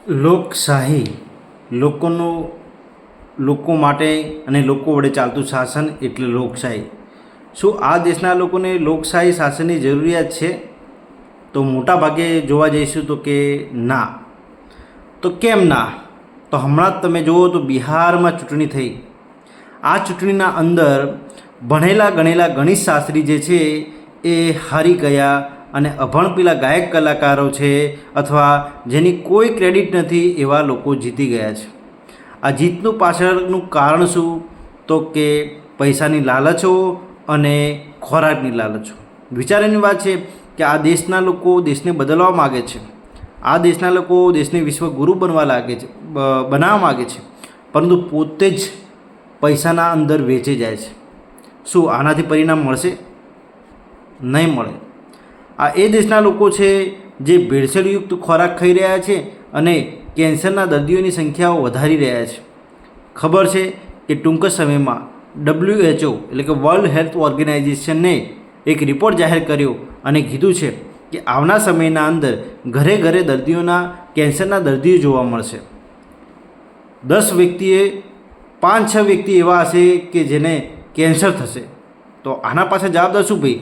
લોકશાહી લોકોનો લોકો માટે અને લોકો વડે ચાલતું શાસન એટલે લોકશાહી. શું આ દેશના લોકોને લોકશાહી શાસનની જરૂરિયાત છે? તો મોટા ભાગે જોવા જઈશું તો કે ના. તો કેમ ના? તો હમણાં જ તમે જુઓ તો બિહારમાં ચૂંટણી થઈ. આ ચૂંટણીના અંદર ભણેલા ગણેલા ગણેશ શાસ્ત્રી જે છે એ હારી ગયા અને અભણ પેલા ગાયક કલાકારો છે અથવા જેની કોઈ ક્રેડિટ નથી એવા લોકો જીતી ગયા છે. આ જીતનું પાછળનું કારણ શું? તો કે પૈસાની લાલચો અને ખોરાકની લાલચો. વિચારવાની વાત છે કે આ દેશના લોકો દેશને બદલવા માગે છે. આ દેશના લોકો દેશને વિશ્વગુરુ બનાવવા માગે છે, પરંતુ પોતે જ પૈસાના અંદર વેચી જાય છે. શું આનાથી પરિણામ મળશે? નહીં મળે. આ એ દેશના લોકો છે જે ભેળસેળયુક્ત ખોરાક ખાઈ રહ્યા છે અને કેન્સરના દર્દીઓની સંખ્યાઓ વધારી રહ્યા છે. ખબર છે કે ટૂંક સમયમાં WHO એટલે કે વર્લ્ડ હેલ્થ ઓર્ગેનાઇઝેશને એક રિપોર્ટ જાહેર કર્યો અને કીધું છે કે આવનાર સમયના અંદર ઘરે ઘરે દર્દીઓના કેન્સરના દર્દીઓ જોવા મળશે. 10 વ્યક્તિએ 5-6 વ્યક્તિ એવા હશે કે જેને કેન્સર થશે. તો આના પાછળ જવાબદાર શું ભાઈ?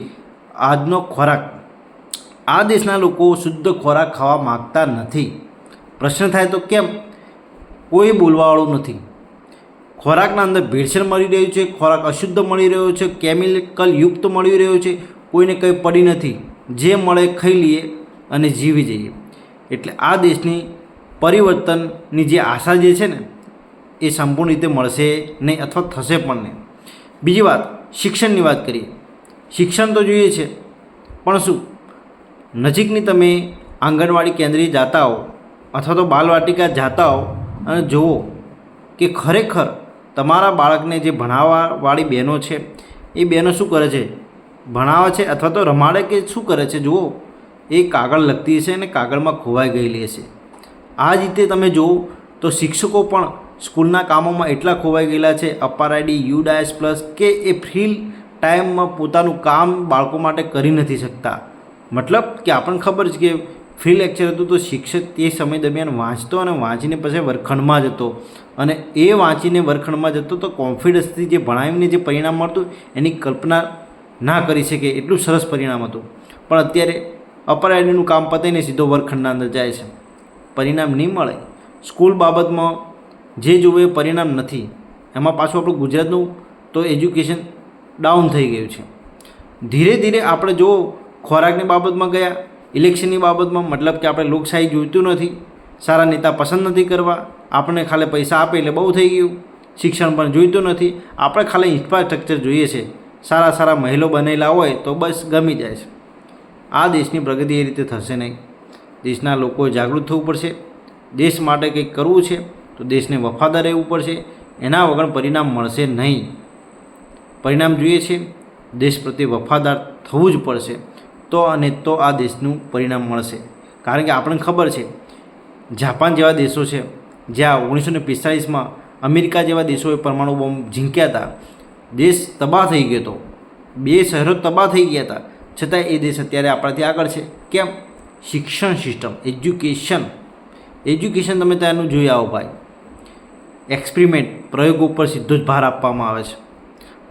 આજનો ખોરાક. આ દેશના લોકો શુદ્ધ ખોરાક ખાવા માગતા નથી. પ્રશ્ન થાય તો કેમ? કોઈ બોલવાવાળું નથી. ખોરાકના અંદર ભેળસેળ મળી રહ્યું છે, ખોરાક અશુદ્ધ મળી રહ્યો છે, કેમિકલ યુક્ત મળી રહ્યો છે. કોઈને કંઈ પડી નથી. જે મળે ખાઈ લઈએ અને જીવી જઈએ. એટલે આ દેશની પરિવર્તનની જે આશા જે છે ને એ સંપૂર્ણ રીતે મળશે નહીં અથવા થશે પણ નહીં. બીજી વાત, શિક્ષણની વાત કરીએ. શિક્ષણ તો જોઈએ છે, પણ શું નજીકની તમે આંગણવાડી કેન્દ્રે જાતા હો અથવા તો બાલવાટિકા જાતા હો અને જુઓ કે ખરેખર તમારા બાળકને જે ભણાવવાવાળી બહેનો છે એ બહેનો શું કરે છે? ભણાવે છે અથવા તો રમાડે કે શું કરે છે? જુઓ, એ કાગળ લખતી હશે અને કાગળમાં ખોવાઈ ગયેલી હશે. આ જ રીતે તમે જુઓ તો શિક્ષકો પણ સ્કૂલના કામોમાં એટલા ખોવાઈ ગયેલા છે. અપાર આઈડી યુડાયસ પ્લસ કે એ ફ્રી ટાઈમમાં પોતાનું કામ બાળકો માટે કરી નથી શકતા. મતલબ કે આપણને ખબર છે કે ફ્રી લેક્ચર હતું તો શિક્ષક તે સમય દરમિયાન વાંચતો અને વાંચીને પછી વર્ગખંડમાં જતો અને એ વાંચીને વર્ગખંડમાં જતો તો કોન્ફિડન્સથી જે ભણાવીને જે પરિણામ મળતું એની કલ્પના ના કરી શકે એટલું સરસ પરિણામ હતું. પણ અત્યારે અપર આઈડીનું કામ પતાવીને સીધો વર્ગખંડના અંદર જાય છે. પરિણામ નહીં મળે. સ્કૂલ બાબતમાં જે જોવે એ પરિણામ નથી. એમાં પાછું આપણું ગુજરાતનું તો એજ્યુકેશન ડાઉન થઈ ગયું છે. ધીરે ધીરે આપણે જો ખોરાકની બાબતમાં ગયા, ઇલેક્શનની બાબતમાં, મતલબ કે આપણે લોકશાહી જોઈતું નથી, સારા નેતા પસંદ નથી કરવા, આપણે ખાલી પૈસા આપે એટલે બહુ થઈ ગયું. શિક્ષણ પણ જોઈતું નથી, આપણે ખાલી ઇન્ફ્રાસ્ટ્રક્ચર જોઈએ છે, સારા સારા મહેલો બનેલા હોય તો બસ ગમી જાય છે. આ દેશની પ્રગતિ એ રીતે થશે નહીં. દેશના લોકોએ જાગૃત થવું પડશે. દેશ માટે કંઈક કરવું છે તો દેશને વફાદાર રહેવું પડશે. એના વગર પરિણામ મળશે નહીં. પરિણામ જોઈએ છે, દેશ પ્રત્યે વફાદાર થવું જ પડશે. તો આ દેશનું પરિણામ મળશે. કારણ કે આપણને ખબર છે જાપાન જેવા દેશો છે જ્યાં 1945માં અમેરિકા જેવા દેશોએ પરમાણુ બોમ્બ ઝીંક્યા હતા. દેશ તબાહ થઈ ગયો હતો. 2 શહેરો તબાહ થઈ ગયા હતા. છતાં એ દેશ અત્યારે આપણાથી આગળ છે. કેમ? શિક્ષણ સિસ્ટમ, એજ્યુકેશન તમે ત્યાંનું જોઈ આવો ભાઈ. એક્સપેરિમેન્ટ, પ્રયોગો ઉપર સીધો જ ભાર આપવામાં આવે છે.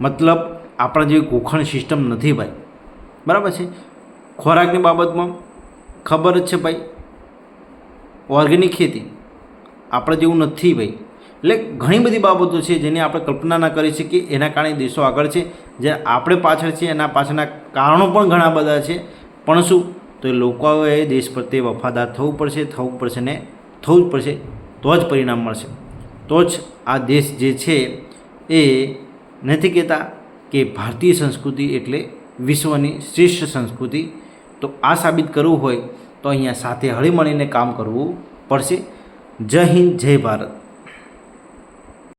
મતલબ આપણા જેવી ગોખણ સિસ્ટમ નથી ભાઈ. બરાબર છે. ખોરાકની બાબતમાં ખબર જ છે ભાઈ, ઓર્ગેનિક ખેતી આપણે જેવું નથી ભાઈ. એટલે ઘણી બધી બાબતો છે જેની આપણે કલ્પના ના કરી શકીએ. એના કારણે દેશો આગળ છે. જે આપણે પાછળ છે એના પાછળના કારણો પણ ઘણા બધા છે. પણ શું? તો એ લોકોએ દેશ પ્રત્યે વફાદાર થવું પડશે ને થવું જ પડશે. તો જ પરિણામ મળશે. તો જ આ દેશ જે છે એ નથી કહેતા કે ભારતીય સંસ્કૃતિ એટલે વિશ્વની શ્રેષ્ઠ સંસ્કૃતિ. તો આ સાબિત કરવું હોય તો અહીંયા સાથે હળી મળીને કામ કરવું પડશે. જય હિન્દ, જય ભારત.